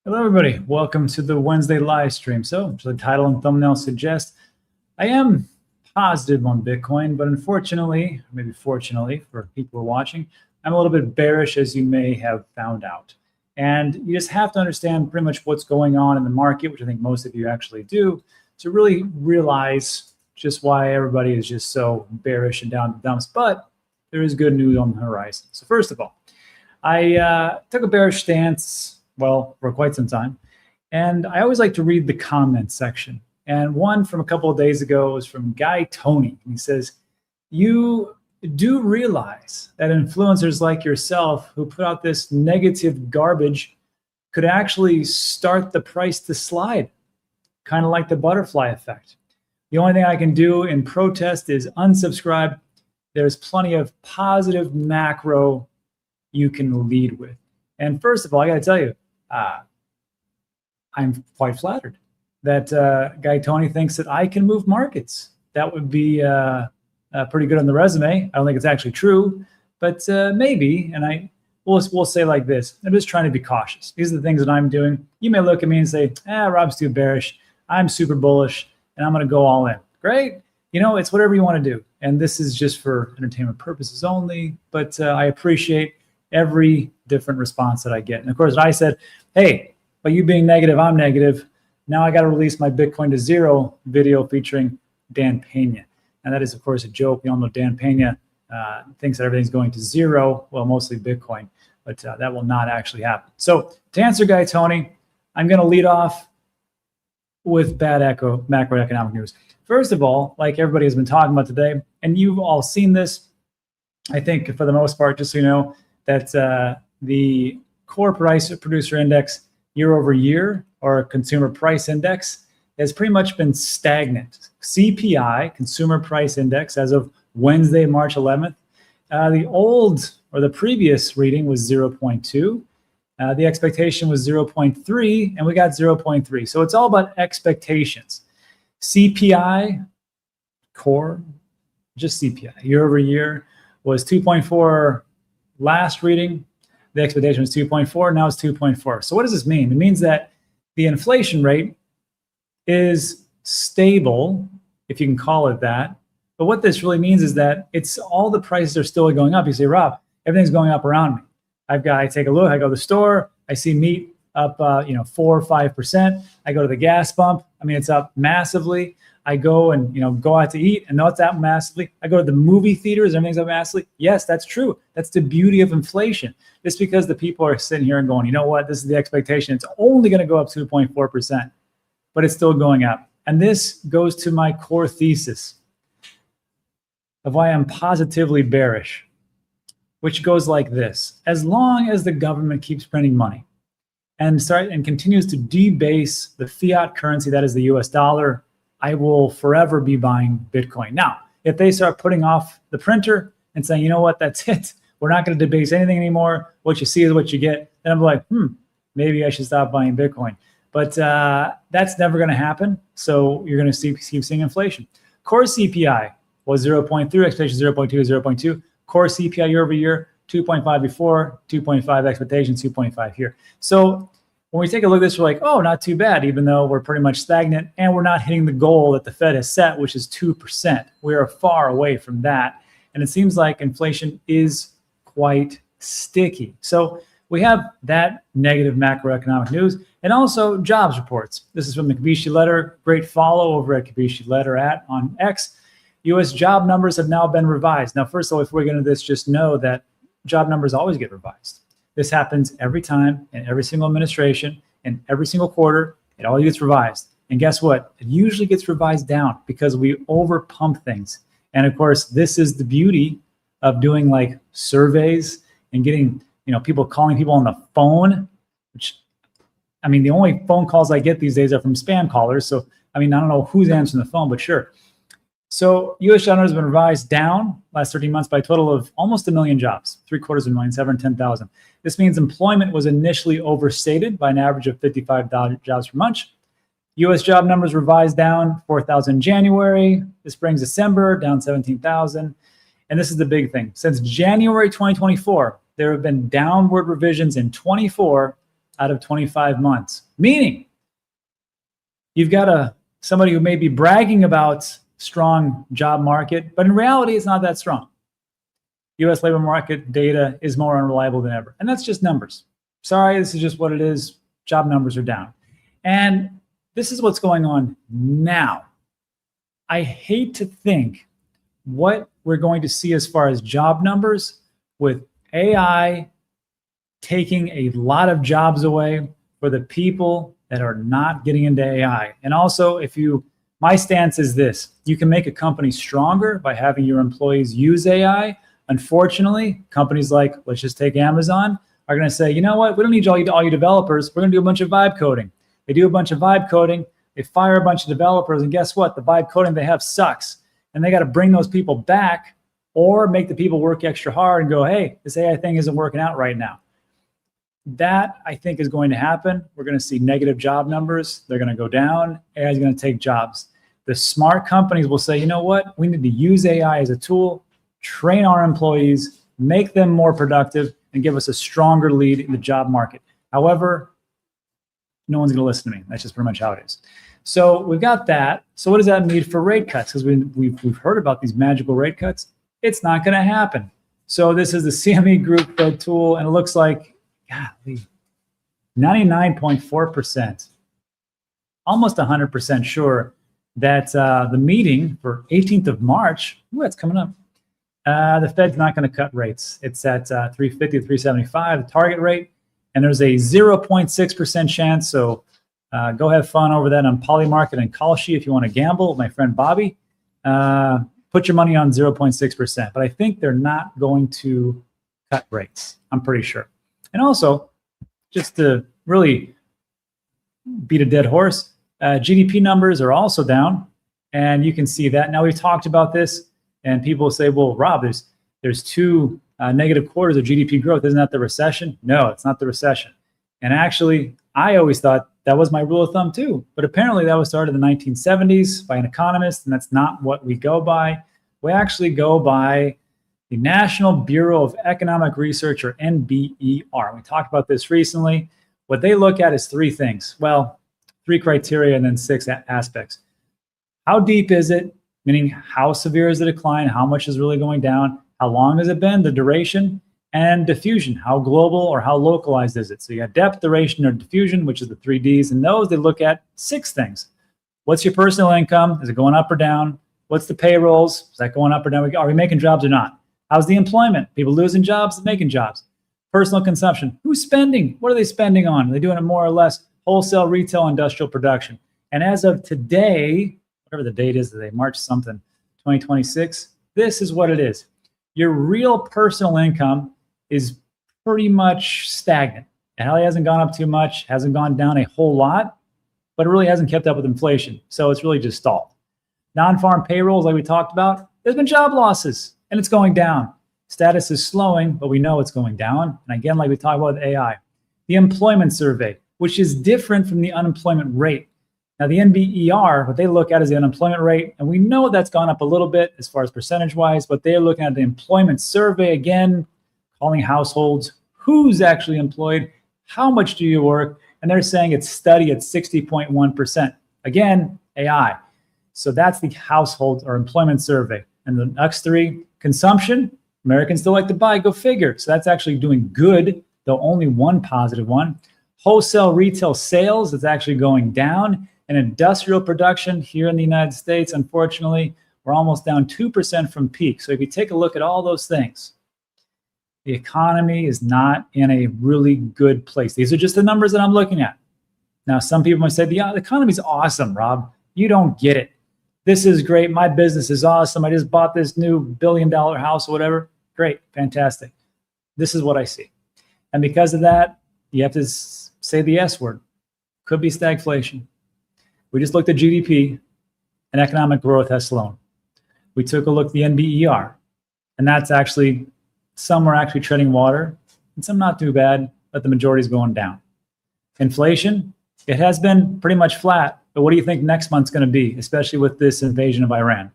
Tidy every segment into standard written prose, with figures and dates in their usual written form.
Hello, everybody. Welcome to the Wednesday live stream. So, as the title and thumbnail suggest, I am positive on Bitcoin, but unfortunately, maybe fortunately for people who are watching, I'm a little bit bearish, as you may have found out. And you just have to understand pretty much what's going on in the market, which I think most of you actually do, to really realize just why everybody is just so bearish and down in the dumps. But there is good news on the horizon. So first of all, I took a bearish stance, well, for quite some time. And I always like to read the comment section. And one from a couple of days ago was from Guy Tony. He says, you do realize that influencers like yourself who put out this negative garbage could actually start the price to slide, kind of like the butterfly effect. The only thing I can do in protest is unsubscribe. There's plenty of positive macro you can lead with. And first of all, I got to tell you, I'm quite flattered that Guy Tony thinks that I can move markets. That would be pretty good on the resume. I don't think it's actually true, but maybe. And we'll say like this: I'm just trying to be cautious. These are the things that I'm doing. You may look at me and say, Rob's too bearish. I'm super bullish, and I'm going to go all in. Great. You know, it's whatever you want to do. And this is just for entertainment purposes only. But I appreciate every different response that I get. And of course, I said, hey, by you being negative, I'm negative. Now I got to release my Bitcoin to Zero video featuring Dan Pena. And that is, of course, a joke. We all know Dan Pena thinks that everything's going to zero. Well, mostly Bitcoin, but that will not actually happen. So to answer Guy Tony, I'm going to lead off with bad macroeconomic news. First of all, like everybody has been talking about today, and you've all seen this, I think for the most part, just so you know, that the core price producer index year over year, or consumer price index, has pretty much been stagnant. CPI, consumer price index, as of Wednesday, March 11th, the old or the previous reading was 0.2. The expectation was 0.3, and we got 0.3. So it's all about expectations. CPI, core, just CPI, year over year, was 2.4 last reading. The expectation was 2.4, now it's 2.4. So what does this mean? It means that the inflation rate is stable, if you can call it that. But what this really means is that it's all the prices are still going up. You say, Rob, everything's going up around me. I take a look, I go to the store, I see meat up 4 or 5%. I go to the gas pump, I mean, it's up massively. I go and go out to eat, and no, it's up massively. I go to the movie theaters, everything's up massively. Yes, that's true. That's the beauty of inflation. Just because the people are sitting here and going, you know what, this is the expectation. It's only going to go up 2.4%, but it's still going up. And this goes to my core thesis of why I'm positively bearish, which goes like this: as long as the government keeps printing money and continues to debase the fiat currency, that is the US dollar, I will forever be buying Bitcoin. Now, if they start putting off the printer and saying, you know what, that's it, we're not going to debase anything anymore, what you see is what you get, then I'm like, maybe I should stop buying Bitcoin. But that's never going to happen. So you're going to keep seeing inflation. Core CPI was 0.3, expectation 0.2 to 0.2. Core CPI year over year, 2.5 before, 2.5 expectation, 2.5 here. So when we take a look at this, we're like, oh, not too bad, even though we're pretty much stagnant and we're not hitting the goal that the Fed has set, which is 2%. We are far away from that. And it seems like inflation is quite sticky. So we have that negative macroeconomic news, and also jobs reports. This is from the Bearishly letter. Great follow over at Bearishly letter on X. U.S. job numbers have now been revised. Now, first of all, if we're going to this, just know that job numbers always get revised. This happens every time in every single administration and every single quarter. It always gets revised. And guess what? It usually gets revised down because we overpump things. And of course, this is the beauty of doing like surveys and getting, people calling people on the phone, which, I mean, the only phone calls I get these days are from spam callers. So, I mean, I don't know who's answering the phone, but sure. So U.S. job numbers have been revised down last 13 months by a total of almost 1 million jobs, 750,000, 710,000. This means employment was initially overstated by an average of 55 jobs per month. U.S. job numbers revised down 4,000 in January. This brings December down 17,000. And this is the big thing. Since January 2024, there have been downward revisions in 24 out of 25 months. Meaning, you've got somebody who may be bragging about strong job market, but in reality, it's not that strong. U.S. labor market data is more unreliable than ever. And that's just numbers. Sorry, this is just what it is. Job numbers are down. And this is what's going on now. I hate to think what we're going to see as far as job numbers with AI taking a lot of jobs away for the people that are not getting into AI. And also, my stance is this: you can make a company stronger by having your employees use AI. Unfortunately, companies like, let's just take Amazon, are going to say, you know what, we don't need all you developers. We're going to do a bunch of vibe coding. They do a bunch of vibe coding. They fire a bunch of developers. And guess what? The vibe coding they have sucks. And they got to bring those people back or make the people work extra hard and go, hey, this AI thing isn't working out right now. That, I think, is going to happen. We're going to see negative job numbers. They're going to go down. AI is going to take jobs. The smart companies will say, you know what? We need to use AI as a tool, train our employees, make them more productive, and give us a stronger lead in the job market. However, no one's going to listen to me. That's just pretty much how it is. So we've got that. So what does that mean for rate cuts? Because we've heard about these magical rate cuts. It's not going to happen. So this is the CME Group Fed tool, and it looks like, golly, 99.4%, almost 100% sure that the meeting for 18th of March, that's coming up, the Fed's not going to cut rates. It's at 350 to 375, the target rate, and there's a 0.6% chance. So go have fun over that on Polymarket and Kalshi if you want to gamble. My friend Bobby, put your money on 0.6%. But I think they're not going to cut rates. I'm pretty sure. And also, just to really beat a dead horse, GDP numbers are also down, and you can see that. Now, we've talked about this, and people say, well, Rob, there's two negative quarters of GDP growth. Isn't that the recession? No, it's not the recession. And actually, I always thought that was my rule of thumb too. But apparently that was started in the 1970s by an economist, and that's not what we go by. We actually go by the National Bureau of Economic Research, or NBER. We talked about this recently. What they look at is three things. Well, three criteria and then six aspects. How deep is it? Meaning how severe is the decline? How much is really going down? How long has it been? The duration. And diffusion. How global or how localized is it? So you got depth, duration, or diffusion, which is the three Ds. And those, they look at six things. What's your personal income? Is it going up or down? What's the payrolls? Is that going up or down? Are we making jobs or not? How's the employment? People losing jobs, making jobs. Personal consumption. Who's spending? What are they spending on? Are they doing it more or less? Wholesale, retail, industrial production. And as of today, whatever the date is today, March something, 2026, this is what it is. Your real personal income is pretty much stagnant. It really hasn't gone up too much, hasn't gone down a whole lot, but it really hasn't kept up with inflation. So it's really just stalled. Non-farm payrolls, like we talked about, there's been job losses and it's going down. Status is slowing, but we know it's going down. And again, like we talked about with AI, the employment survey, which is different from the unemployment rate. Now, the NBER, what they look at is the unemployment rate, and we know that's gone up a little bit as far as percentage-wise, but they're looking at the employment survey, again, calling households, who's actually employed, how much do you work, and they're saying it's steady at 60.1%. Again, AI. So that's the household or employment survey. And the next three, consumption, Americans still like to buy, go figure. So that's actually doing good, though only one positive one. Wholesale retail sales, it's actually going down. And industrial production here in the United States, unfortunately, we're almost down 2% from peak. So if you take a look at all those things, the economy is not in a really good place. These are just the numbers that I'm looking at. Now, some people might say, the economy is awesome, Rob. You don't get it. This is great. My business is awesome. I just bought this new $1 billion house or whatever. Great, fantastic. This is what I see. And because of that, you have to say the S word. Could be stagflation. We just looked at GDP, and economic growth has slowed. We took a look at the NBER, and that's actually, some are actually treading water, and some not too bad, but the majority is going down. Inflation, it has been pretty much flat, but what do you think next month's going to be, especially with this invasion of Iran?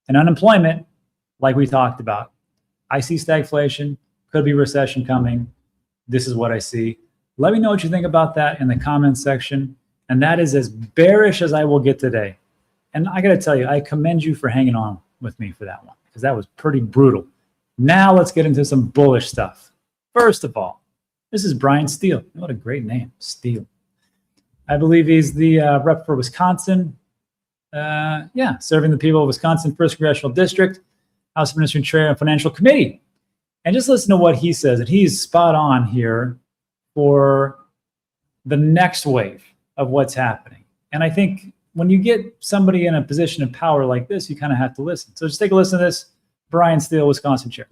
And unemployment, like we talked about, I see stagflation, could be recession coming. This is what I see. Let me know what you think about that in the comments section. And that is as bearish as I will get today. And I got to tell you, I commend you for hanging on with me for that one, because that was pretty brutal. Now let's get into some bullish stuff. First of all, this is Brian Steele. What a great name, Steele. I believe he's the rep for Wisconsin. Serving the people of Wisconsin 1st Congressional District, House Administrative Chair and Financial Committee. And just listen to what he says. And he's spot on here for the next wave of what's happening. And I think when you get somebody in a position of power like this, you kind of have to listen. So just take a listen to this. Brian Steele, Wisconsin Chair.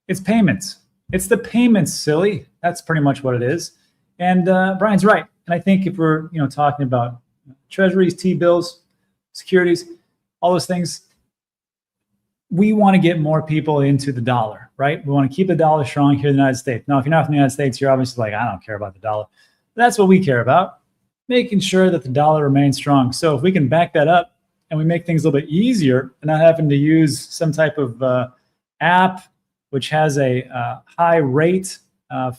It's payments. It's the payments, silly. That's pretty much what it is. And Brian's right. And I think if we're talking about treasuries, T-bills, securities, all those things, we want to get more people into the dollar, right? We want to keep the dollar strong here in the United States. Now, if you're not from the United States, you're obviously like, I don't care about the dollar. That's what we care about, making sure that the dollar remains strong. So if we can back that up and we make things a little bit easier and not having to use some type of app which has a high rate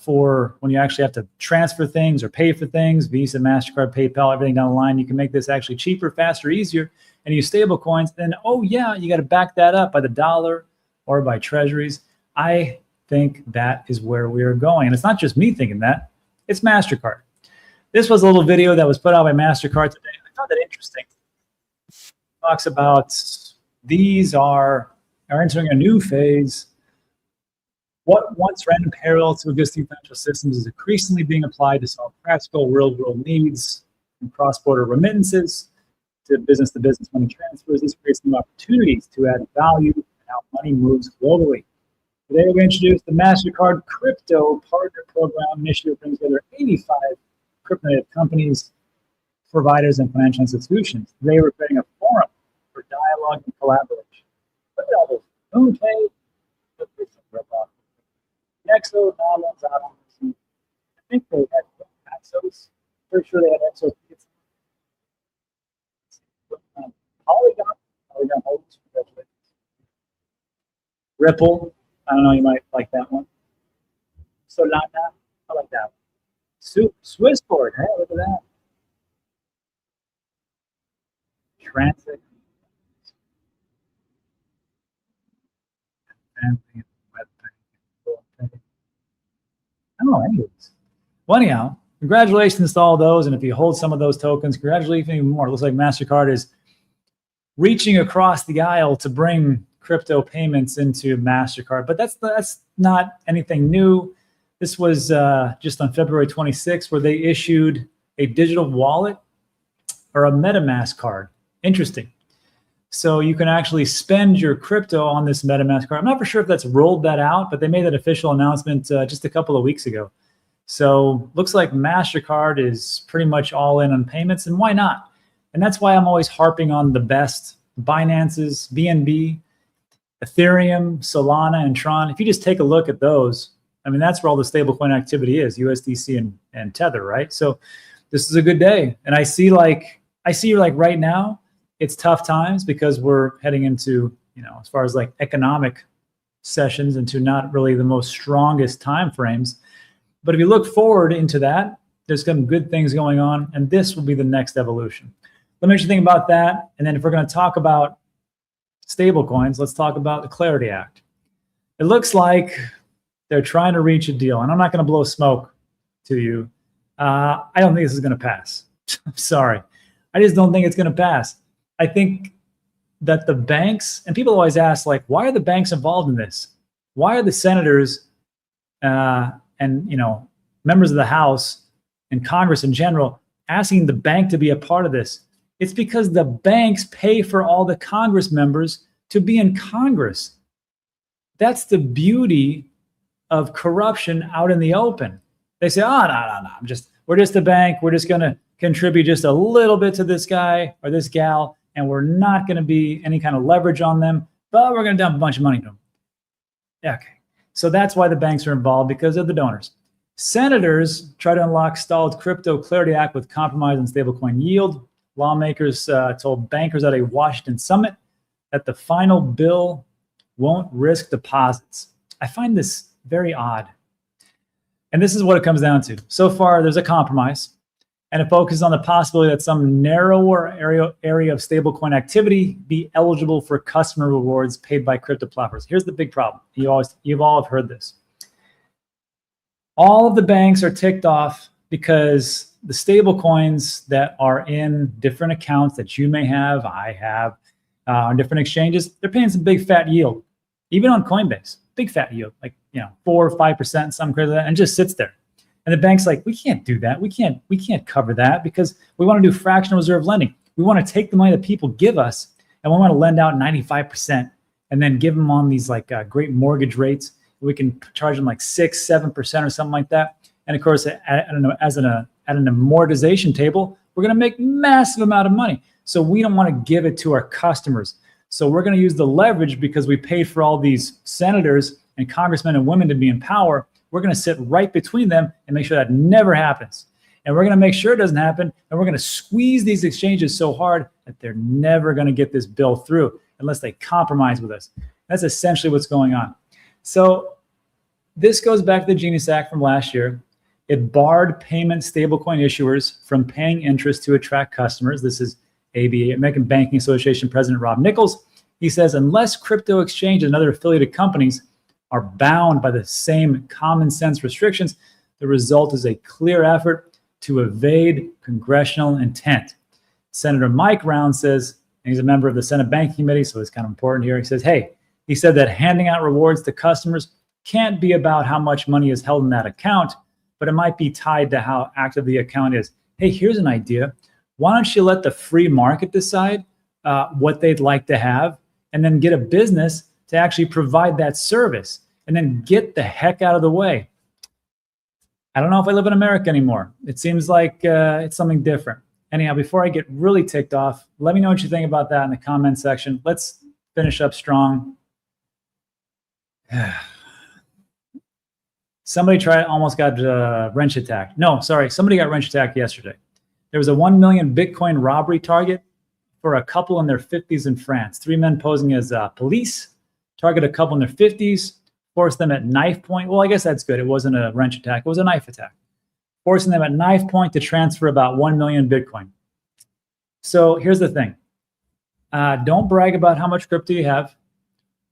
for when you actually have to transfer things or pay for things, Visa, MasterCard, PayPal, everything down the line. You can make this actually cheaper, faster, easier, and use stable coins. Then, oh yeah, you got to back that up by the dollar or by treasuries. I think that is where we are going. And it's not just me thinking that, it's MasterCard. This was a little video that was put out by MasterCard today. I found that interesting. It talks about these are entering a new phase. What once ran in parallel to existing financial systems is increasingly being applied to solve practical real-world needs, from cross-border remittances to business-to-business money transfers. This creates new opportunities to add value in how money moves globally. Today, we introduced the Mastercard Crypto Partner Program initiative, brings together 85 crypto-native companies, providers, and financial institutions. Today, we're creating a forum for dialogue and collaboration. Look at all those. MoonPay, look at some rip-off. Nexo, Nala, Zara, I think they had Axos. Pretty sure they had Axos. Polygon Holdings, congratulations. Ripple, I don't know, you might like that one. Solana, I like that one. Swissboard, hey, look at that. Transit. I don't know, anyways. Well, anyhow, congratulations to all those. And if you hold some of those tokens, congratulations even more. It looks like MasterCard is reaching across the aisle to bring crypto payments into MasterCard. But that's not anything new. This was just on February 26th, where they issued a digital wallet or a MetaMask card. Interesting. So you can actually spend your crypto on this MetaMask card. I'm not for sure if that's rolled that out, but they made that official announcement just a couple of weeks ago. So looks like MasterCard is pretty much all in on payments, and why not? And that's why I'm always harping on the best Binance's, BNB, Ethereum, Solana, and Tron. If you just take a look at those, I mean, that's where all the stablecoin activity is, USDC and Tether, right? So this is a good day. And I see like right now, it's tough times because we're heading into, as far as like economic sessions, into not really the most strongest time frames. But if you look forward into that, there's some good things going on, and this will be the next evolution. Let me know what you think about that. And then if we're going to talk about stable coins, let's talk about the Clarity Act. It looks like they're trying to reach a deal, and I'm not going to blow smoke to you. I don't think this is going to pass. I'm sorry. I just don't think it's going to pass. I think that the banks, and people always ask, like, why are the banks involved in this? Why are the senators and members of the House and Congress in general asking the bank to be a part of this. It's because the banks pay for all the Congress members to be in Congress. That's the beauty of corruption out in the open. They say, oh, no, we're just a bank. We're just going to contribute just a little bit to this guy or this gal, and we're not going to be any kind of leverage on them, but we're going to dump a bunch of money to them. Okay. So that's why the banks are involved, because of the donors. Senators try to unlock stalled Crypto Clarity Act with compromise on stablecoin yield. Lawmakers told bankers at a Washington summit that the final bill won't risk deposits. I find this very odd. And this is what it comes down to. So far, there's a compromise, and it focuses on the possibility that some narrower area of stablecoin activity be eligible for customer rewards paid by crypto platforms. Here's the big problem. You've all have heard this. All of the banks are ticked off because the stable coins that are in different accounts that you may have, I have, on different exchanges, they're paying some big fat yield. Even on Coinbase, big fat yield, like 4 or 5%, something crazy like that, and just sits there. And the bank's like, we can't do that. We can't cover that because we want to do fractional reserve lending. We want to take the money that people give us and we want to lend out 95% and then give them on these like great mortgage rates. We can charge them like 6-7% or something like that. And of course, at an amortization table, we're going to make massive amount of money. So we don't want to give it to our customers. So we're going to use the leverage because we paid for all these senators and congressmen and women to be in power. We're going to sit right between them and make sure that never happens. And we're going to make sure it doesn't happen. And we're going to squeeze these exchanges so hard that they're never going to get this bill through unless they compromise with us. That's essentially what's going on. So this goes back to the Genius Act from last year. It barred payment stablecoin issuers from paying interest to attract customers. This is ABA, American Banking Association President Rob Nichols. He says, unless crypto exchanges and other affiliated companies are bound by the same common sense restrictions, the result is a clear effort to evade congressional intent. Senator Mike Round says, and he's a member of the Senate Banking Committee, so it's kind of important here. He says, he said that handing out rewards to customers can't be about how much money is held in that account, but it might be tied to how active the account is. Hey, here's an idea. Why don't you let the free market decide what they'd like to have, and then get a business to actually provide that service, and then get the heck out of the way. I don't know if I live in America anymore. It seems like it's something different. Anyhow, before I get really ticked off, let me know what you think about that in the comment section. Let's finish up strong. Somebody almost got wrench attacked. No, sorry, somebody got wrench attacked yesterday. There was a 1 million Bitcoin robbery target for a couple in their 50s in France. 3 men posing as police target a couple in their 50s, forced them at knife point. Well, I guess that's good. It wasn't a wrench attack. It was a knife attack. Forcing them at knife point to transfer about 1 million Bitcoin. So here's the thing. Don't brag about how much crypto you have.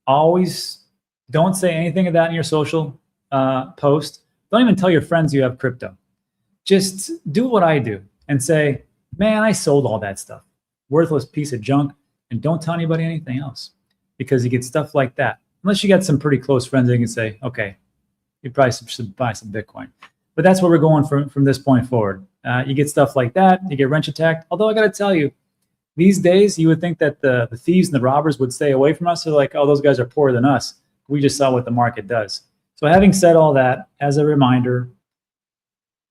Always don't say anything of that in your social post. Don't even tell your friends you have crypto. Just do what I do and say, man, I sold all that stuff. Worthless piece of junk. And don't tell anybody anything else, because you get stuff like that. Unless you got some pretty close friends that you can say, okay, you probably should buy some Bitcoin. But that's where we're going from this point forward. You get stuff like that. You get wrench attacked. Although I got to tell you, these days you would think that the thieves and the robbers would stay away from us. They're like, oh, those guys are poorer than us. We just saw what the market does. So having said all that, as a reminder,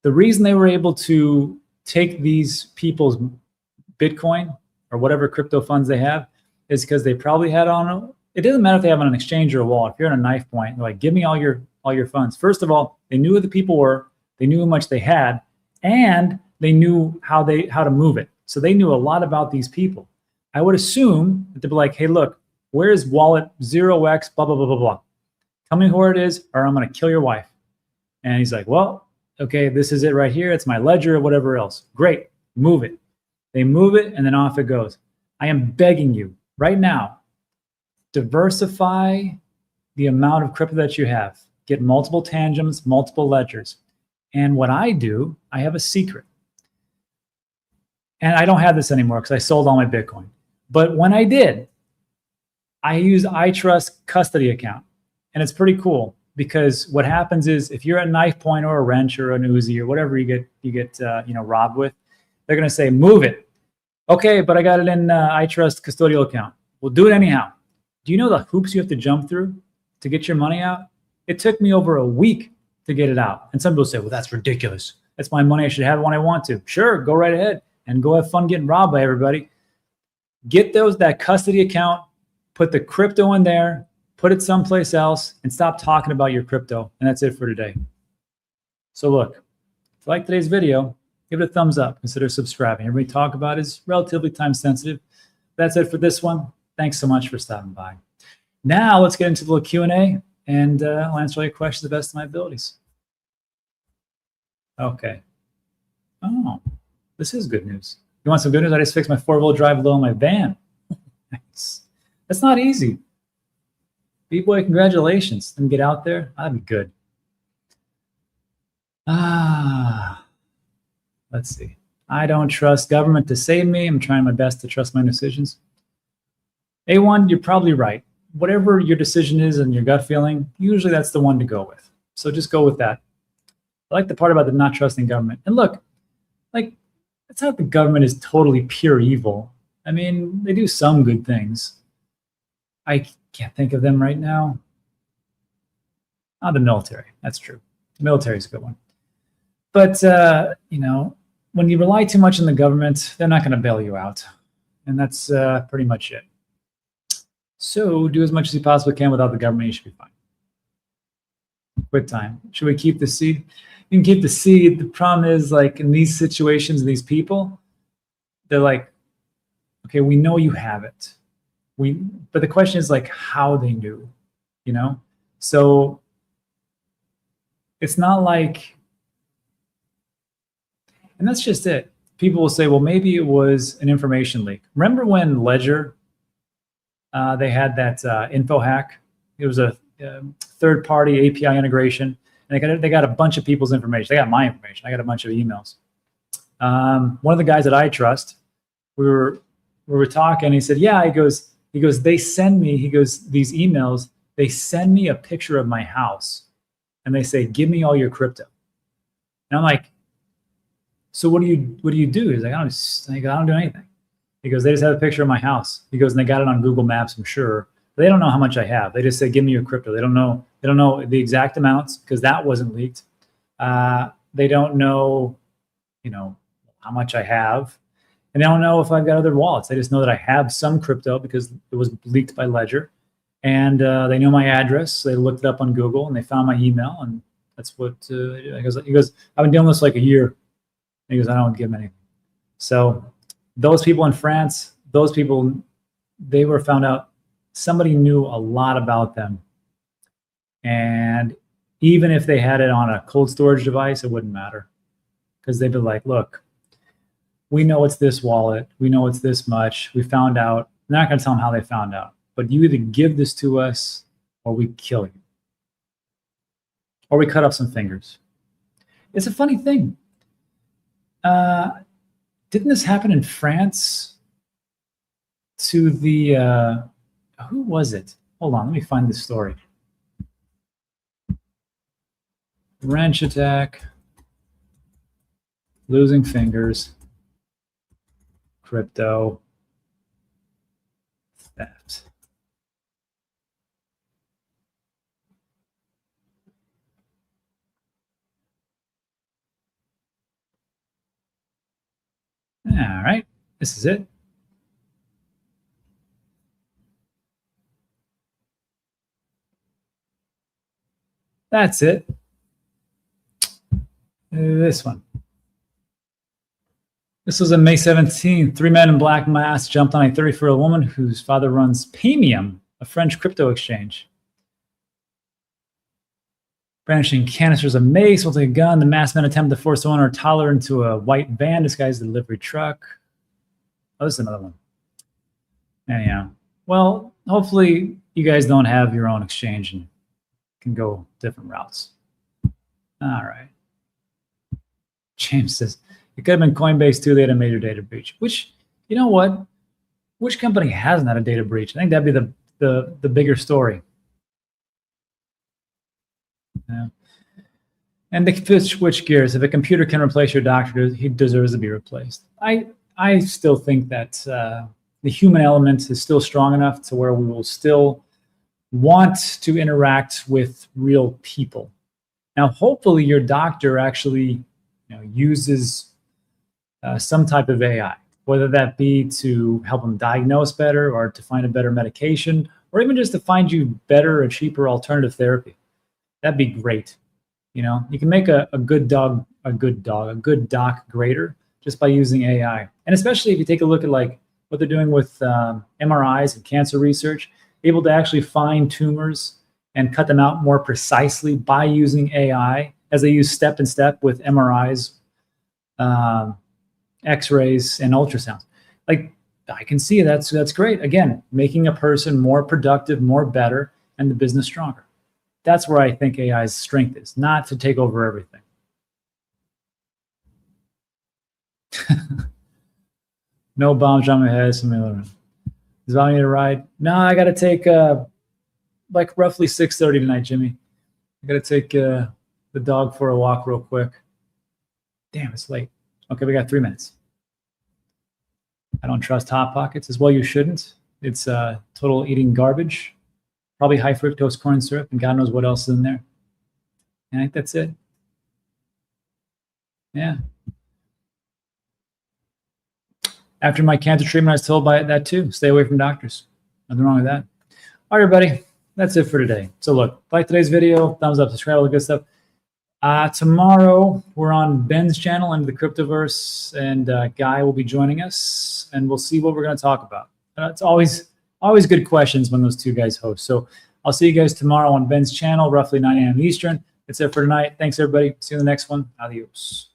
the reason they were able to take these people's Bitcoin or whatever crypto funds they have is because they probably had on, it doesn't matter if they have on an exchange or a wallet. If you're on a knife point, they're like, give me all your funds. First of all, they knew who the people were, they knew how much they had, and they knew how to move it. So they knew a lot about these people. I would assume that they'd be like, hey, look, where's wallet 0x, blah, blah, blah, blah, blah. Tell me where it is, or I'm going to kill your wife. And he's like, well, okay, this is it right here. It's my ledger or whatever else. Great, move it. They move it, and then off it goes. I am begging you right now, diversify the amount of crypto that you have. Get multiple TANGEMs, multiple ledgers. And what I do, I have a secret. And I don't have this anymore because I sold all my Bitcoin. But when I did, I use iTrust custody account. And it's pretty cool. because what happens is if you're a knife point or a wrench or an Uzi or whatever you get robbed with, they're going to say, move it. Okay, but I got it in iTrust custodial account. We'll do it anyhow. Do you know the hoops you have to jump through to get your money out? It took me over a week to get it out. And some people say, well, that's ridiculous. That's my money. I should have it when I want to. Sure, go right ahead and go have fun getting robbed by everybody. Get that custody account, put the crypto in there, put it someplace else, and stop talking about your crypto. And that's it for today. So look, if you like today's video, give it a thumbs up. Consider subscribing. Everything we talk about is relatively time sensitive. That's it for this one. Thanks so much for stopping by. Now let's get into the little Q&A, and I'll answer all your questions to the best of my abilities. Okay. Oh, this is good news. You want some good news? I just fixed my 4-wheel drive low in my van. Nice. That's not easy. B-boy, congratulations. Then get out there. That'd be good. Let's see. I don't trust government to save me. I'm trying my best to trust my decisions. A1, you're probably right. Whatever your decision is and your gut feeling, usually that's the one to go with. So just go with that. I like the part about the not trusting government. And look, like, it's not the government is totally pure evil. I mean, they do some good things. I can't think of them right now. Oh, the military. That's true. The military is a good one. But, when you rely too much on the government, they're not going to bail you out. And that's pretty much it. So do as much as you possibly can without the government. You should be fine. Quit time. Should we keep the seed? You can keep the seed. The problem is, like, in these situations, these people, they're like, okay, we know you have it. But the question is, like, how they knew, So it's not like, and that's just it. People will say, well, maybe it was an information leak. Remember when Ledger, they had that info hack? It was a third-party API integration. And they got a bunch of people's information. They got my information. I got a bunch of emails. One of the guys at iTrust, we were talking. He said, yeah, he goes, they send me, these emails, they send me a picture of my house and they say, give me all your crypto. And I'm like, so what do you do? He's like, I don't do anything. He goes, they just have a picture of my house. He goes, and they got it on Google Maps, I'm sure. They don't know how much I have. They just say, give me your crypto. They don't know the exact amounts because that wasn't leaked. They don't know, how much I have. And they don't know if I've got other wallets. They just know that I have some crypto because it was leaked by Ledger. And they know my address. So they looked it up on Google and they found my email. And that's what he goes, I've been doing this like a year. And he goes, I don't give them anything. So those people in France, they were found out. Somebody knew a lot about them. And even if they had it on a cold storage device, it wouldn't matter. Because they'd be like, look, we know it's this wallet. We know it's this much. We found out. They're not going to tell them how they found out. But you either give this to us or we kill you. Or we cut off some fingers. It's a funny thing. Didn't this happen in France to the... who was it? Hold on, let me find the story. Wrench attack, losing fingers, crypto, theft. All right, this is it. That's it. This one. This was on May 17th. 3 men in black masks jumped on a 34-year-old woman whose father runs Paymium, a French crypto exchange. Brandishing canisters of mace, holding a gun, the masked men attempted to force the owner toddler into a white van disguised as a delivery truck. Oh, this is another one. Anyhow, well, hopefully you guys don't have your own exchange and can go different routes. All right. James says, it could have been Coinbase too. They had a major data breach, which, you know what? Which company hasn't had a data breach? I think that'd be the bigger story. Yeah. And to switch gears, if a computer can replace your doctor, he deserves to be replaced. I still think that the human element is still strong enough to where we will still want to interact with real people. Now, hopefully your doctor actually uses some type of AI, whether that be to help them diagnose better or to find a better medication, or even just to find you better or cheaper alternative therapy. That'd be great. You can make a good doc greater just by using AI. And especially if you take a look at like what they're doing with MRIs and cancer research, able to actually find tumors and cut them out more precisely by using AI, as they use step and step with MRIs, X-rays, and ultrasounds. Like, I can see that's great. Again, making a person more productive, more better, and the business stronger. That's where I think AI's strength is, not to take over everything. No bombs on my head. Does Val need a ride? No, I got to take like roughly 6:30 tonight, Jimmy. I got to take the dog for a walk real quick. Damn, it's late. Okay, we got 3 minutes. I don't trust Hot Pockets. As well, you shouldn't. It's total eating garbage. Probably high fructose corn syrup, and God knows what else is in there. And I think that's it. Yeah. After my cancer treatment, I was told by that too. Stay away from doctors. Nothing wrong with that. All right, everybody. That's it for today. So look, like today's video, thumbs up, subscribe, all the good stuff. Tomorrow, we're on Ben's channel and the Cryptoverse, and Guy will be joining us, and we'll see what we're going to talk about. It's always good questions when those two guys host. So I'll see you guys tomorrow on Ben's channel, roughly 9 a.m. Eastern. That's it for tonight. Thanks, everybody. See you in the next one. Adios.